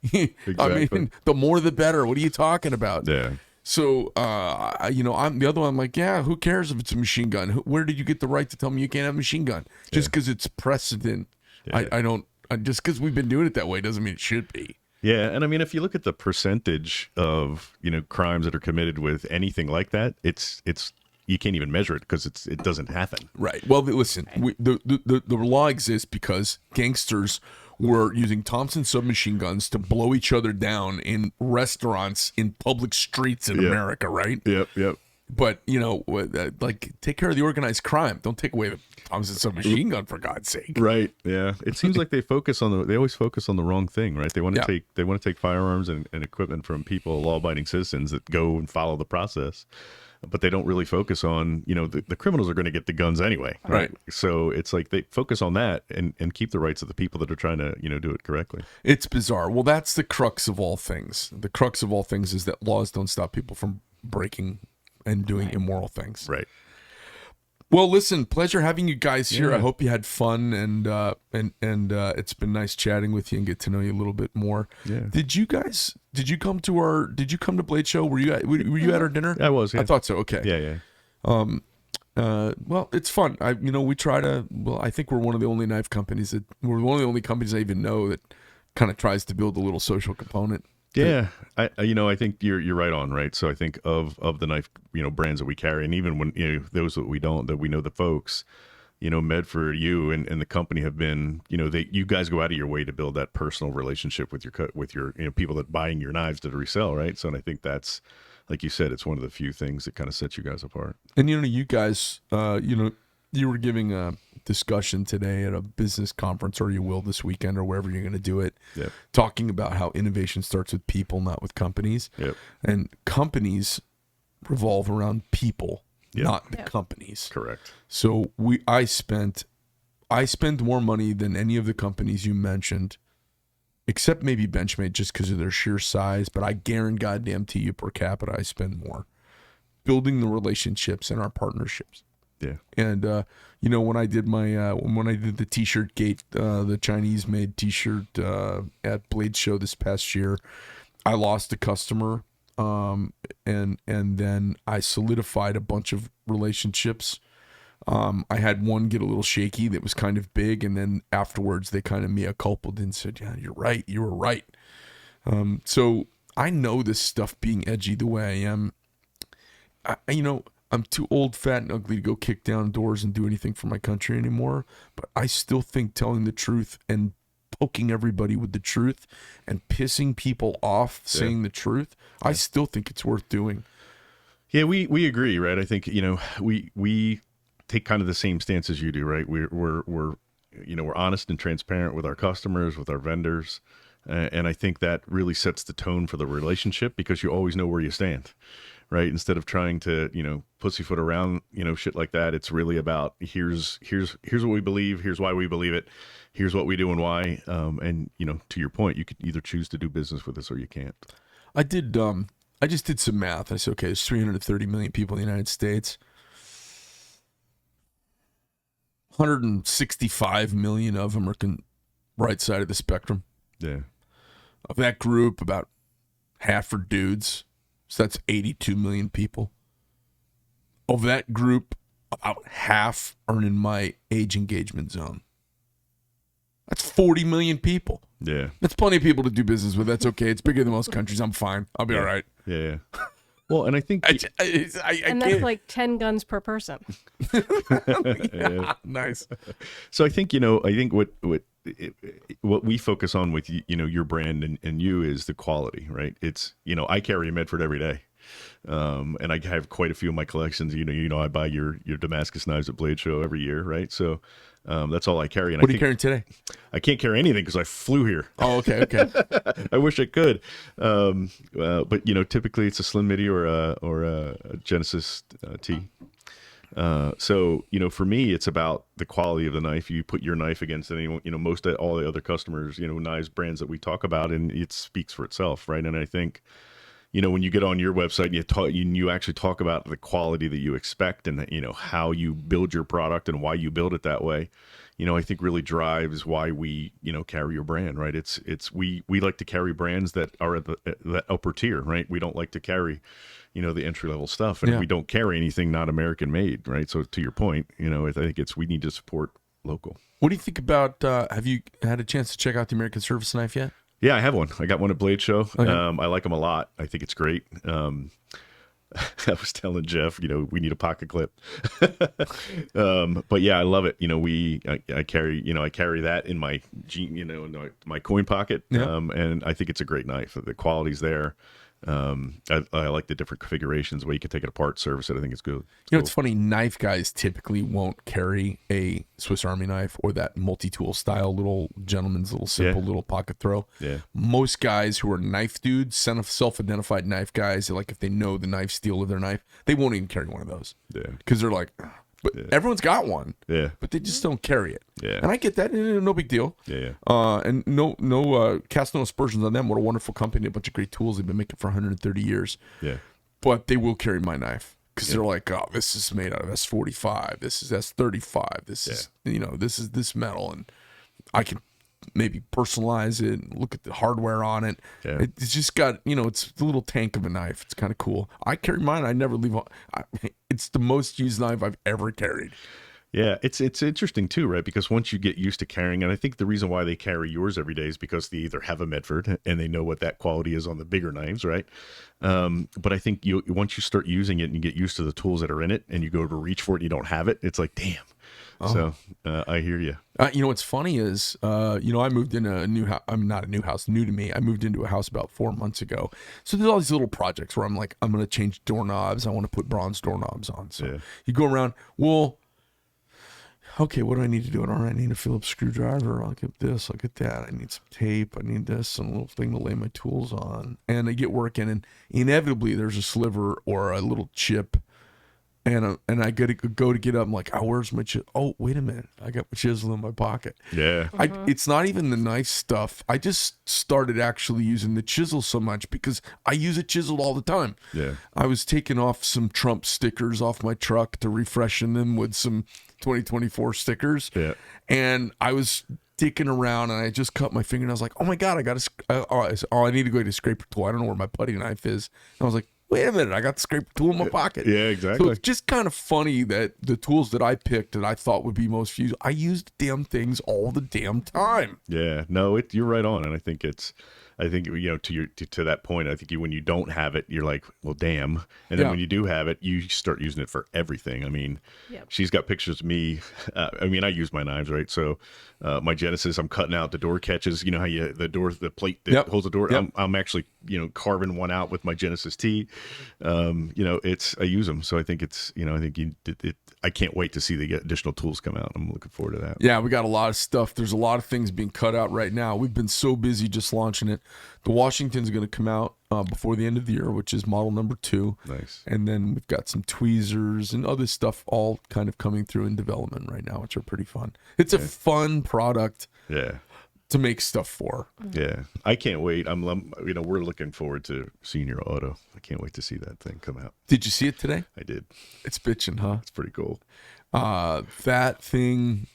I mean, the more the better. What are you talking about? Yeah. So, I'm the other one. I'm like, yeah, who cares if it's a machine gun? Where did you get the right to tell me you can't have a machine gun? Just because it's precedent Yeah. I don't just because we've been doing it that way doesn't mean it should be. Yeah, and I mean, if you look at the percentage of crimes that are committed with anything like that, it's you can't even measure it because it doesn't happen. Right. Well, listen, the law exists because gangsters were using Thompson submachine guns to blow each other down in restaurants in public streets in America, right? Yep. But, like, take care of the organized crime. Don't take away the Thompson submachine gun, for God's sake. Right. Yeah. It seems like they always focus on the wrong thing, right? They want to take firearms and equipment from people, law-abiding citizens that go and follow the process. But they don't really focus on, the criminals are going to get the guns anyway. Right. So it's like they focus on that and keep the rights of the people that are trying to, do it correctly. It's bizarre. Well, that's the crux of all things. The crux of all things is that laws don't stop people from breaking and doing immoral things. Right. Well, listen, pleasure having you guys here. Yeah. I hope you had fun, and it's been nice chatting with you and get to know you a little bit more. Yeah. Did you come to Blade Show? Were you at our dinner? I was. Yeah. I thought so. Okay. Yeah. Well, it's fun. I think we're one of the only knife companies we're one of the only companies I even know that kind of tries to build a little social component. Yeah, I think you're right on, right? So I think of the knife, brands that we carry, and even when those that we don't, that we know the folks, Medford, you and the company have been, you guys go out of your way to build that personal relationship with your people that buying your knives to resell, right? So and I think that's, like you said, it's one of the few things that kind of sets you guys apart. And you guys, you were giving a discussion today at a business conference, or you will this weekend, or wherever you're going to do it, talking about how innovation starts with people, not with companies. Yep. And companies revolve around people, not the companies. Correct. So I spend more money than any of the companies you mentioned, except maybe Benchmade, just because of their sheer size. But I guarantee you per capita, I spend more building the relationships and our partnerships. Yeah. And when I did the T-shirt gate, the Chinese made T-shirt at Blade Show this past year, I lost a customer, and then I solidified a bunch of relationships. I had one get a little shaky that was kind of big, and then afterwards they kind of mea culpa'd and said, "Yeah, you're right. You were right." So I know this stuff being edgy the way I am. I'm too old, fat, and ugly to go kick down doors and do anything for my country anymore. But I still think telling the truth and poking everybody with the truth and pissing people off saying the truth, I still think it's worth doing. Yeah, we agree, right? I think we take kind of the same stance as you do, right? We're honest and transparent with our customers, with our vendors, and I think that really sets the tone for the relationship because you always know where you stand. Right. Instead of trying to, pussyfoot around, shit like that. It's really about here's what we believe. Here's why we believe it. Here's what we do and why. And, to your point, you could either choose to do business with us or you can't. I just did some math. I said, okay, there's 330 million people in the United States. 165 million of them are right side of the spectrum. Yeah. Of that group, about half are dudes. So that's 82 million people. Of that group, about half are in my age engagement zone. That's 40 million people. Yeah. That's plenty of people to do business with. That's okay. It's bigger than most countries. I'm fine. I'll be all right. Yeah. Well, and I think... and that's like 10 guns per person. Nice. So I think, what we focus on with, your brand and you is the quality, right? It's, I carry a Medford every day. And I have quite a few of my collections. I buy your Damascus knives at Blade Show every year, right? So that's all I carry. And what are you carrying today? I can't carry anything because I flew here. Oh, okay. I wish I could. But typically it's a Slim Midi or a Genesis T. So for me, it's about the quality of the knife. You put your knife against anyone, most of all the other customers, knives brands that we talk about, and it speaks for itself, right? And I think, when you get on your website and you actually talk about the quality that you expect and how you build your product and why you build it that way, I think really drives why we carry your brand, right? We like to carry brands that are at the upper tier, right? We don't like to carry the entry level stuff, and we don't carry anything not American made, right? So to your point, I think we need to support local. What do you think about? Have you had a chance to check out the American Service knife yet? Yeah, I have one. I got one at Blade Show. Okay. I like them a lot. I think it's great. I was telling Jeff, we need a pocket clip. But yeah, I love it. I carry that in my in my coin pocket. Yeah. And I think it's a great knife. The quality's there. I like the different configurations where you can take it apart, service it. I think it's good. It's funny. Knife guys typically won't carry a Swiss Army knife or that multi-tool style little gentleman's little simple little pocket throw. Yeah. Most guys who are knife dudes, self-identified knife guys, like if they know the knife steel of their knife, they won't even carry one of those. Yeah. Because they're like, but everyone's got one. Yeah. But they just don't carry it. Yeah. And I get that. No big deal. Yeah. And cast no aspersions on them. What a wonderful company. A bunch of great tools they've been making for 130 years. Yeah. But they will carry my knife because they're like, oh, this is made out of S45. This is S35. This is, this is this metal. And I can maybe personalize it and look at the hardware on it. Yeah. It's just got, it's a little tank of a knife. It's kind of cool. I carry mine. I never leave. It's the most used knife I've ever carried. Yeah, it's interesting too, right? Because once you get used to carrying, and I think the reason why they carry yours every day is because they either have a Medford and they know what that quality is on the bigger knives, right? But I think once you start using it and you get used to the tools that are in it, and you go to reach for it and you don't have it, it's like, damn. Oh. So I hear you. What's funny is, I moved in a new house. I'm not a new house, new to me. I moved into a house about 4 months ago. So there's all these little projects where I'm like, I'm going to change doorknobs. I want to put bronze doorknobs on. So you go around, well, okay, what do I need to do? All right, I need a Phillips screwdriver. I'll get this. I'll get that. I need some tape. I need this and a little thing to lay my tools on. And I get working, and inevitably there's a sliver or a little chip. And I go to get up. I'm like, oh, where's my chisel? Oh, wait a minute. I got my chisel in my pocket. Yeah. It's not even the nice stuff. I just started actually using the chisel so much because I use it chiseled all the time. Yeah. I was taking off some Trump stickers off my truck to refreshen them with some 2024 stickers. Yeah. And I was dicking around and I just cut my finger and I was like, oh my God, I need to go get a scraper tool. I don't know where my putty knife is. And I was like, wait a minute, I got the scraper tool in my pocket. Yeah, exactly. So it's just kind of funny that the tools that I picked that I thought would be most used, I use the damn things all the damn time. Yeah, no, you're right on. And I think to that point, I think when you don't have it, you're like, well, damn. And then when you do have it, you start using it for everything. I mean, she's got pictures of me. I use my knives, right? So my Genesis, I'm cutting out the door catches. You know how the plate that holds the door. Yep. I'm actually, carving one out with my Genesis T. I use them. So I think I can't wait to see the additional tools come out. I'm looking forward to that. Yeah, we got a lot of stuff. There's a lot of things being cut out right now. We've been so busy just launching it. The Washington's going to come out before the end of the year, which is model number 2. Nice. And then we've got some tweezers and other stuff all kind of coming through in development right now, which are pretty fun. It's a fun product. Yeah. To make stuff for. Yeah, I can't wait. We're looking forward to seeing your auto. I can't wait to see that thing come out. Did you see it today? I did. It's bitching, huh? It's pretty cool. That thing.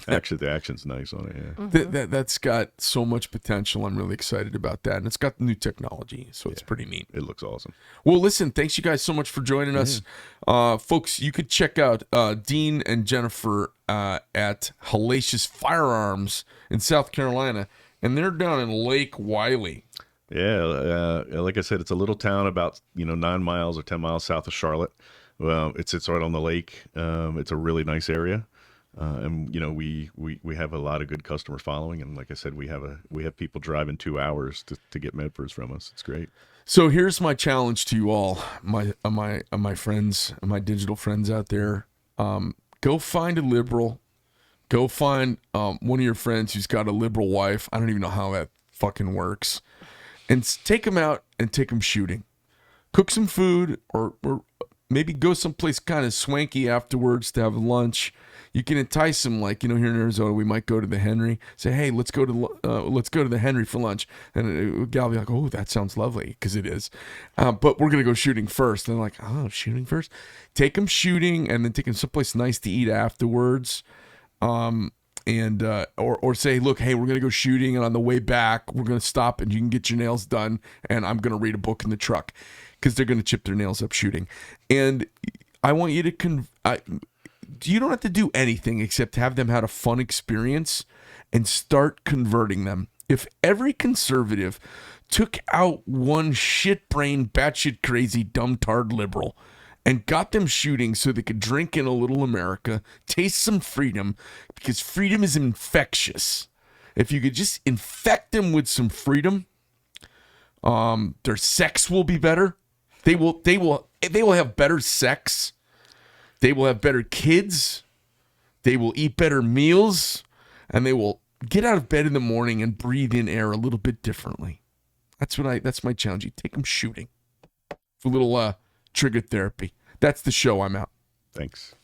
Actually, the action's nice on it. Yeah. That's got so much potential. I'm really excited about that, and it's got new technology, so it's pretty neat. It looks awesome. Well, listen, thanks you guys so much for joining us, folks. You could check out Dean and Jennifer at Helacious Firearms in South Carolina, and they're down in Lake Wiley. Yeah, like I said, it's a little town about 9 miles or 10 miles south of Charlotte. Well, it's right on the lake. It's a really nice area. And we have a lot of good customer following, and like I said, we have people driving 2 hours to get Medfords from us. It's great. So here's my challenge to you all, my friends, my digital friends out there. Go find a liberal. Go find one of your friends who's got a liberal wife. I don't even know how that fucking works, and take them out and take them shooting. Cook some food, or maybe go someplace kind of swanky afterwards to have lunch. You can entice them, like, here in Arizona, we might go to the Henry. Say, hey, let's go to the Henry for lunch. And a gal will be like, oh, that sounds lovely, because it is. But we're going to go shooting first. And they're like, oh, shooting first? Take them shooting, and then take them someplace nice to eat afterwards. Or say, look, hey, we're going to go shooting, and on the way back, we're going to stop, and you can get your nails done, and I'm going to read a book in the truck, because they're going to chip their nails up shooting. And I want you to you don't have to do anything except have them have a fun experience and start converting them. If every conservative took out one shit-brained, batshit crazy, dumb-tard liberal and got them shooting so they could drink in a little America, taste some freedom, because freedom is infectious. If you could just infect them with some freedom, their sex will be better. They will have better sex. They will have better kids. They will eat better meals, and they will get out of bed in the morning and breathe in air a little bit differently. That's my challenge. You take them shooting for a little trigger therapy. That's the show. I'm out. Thanks.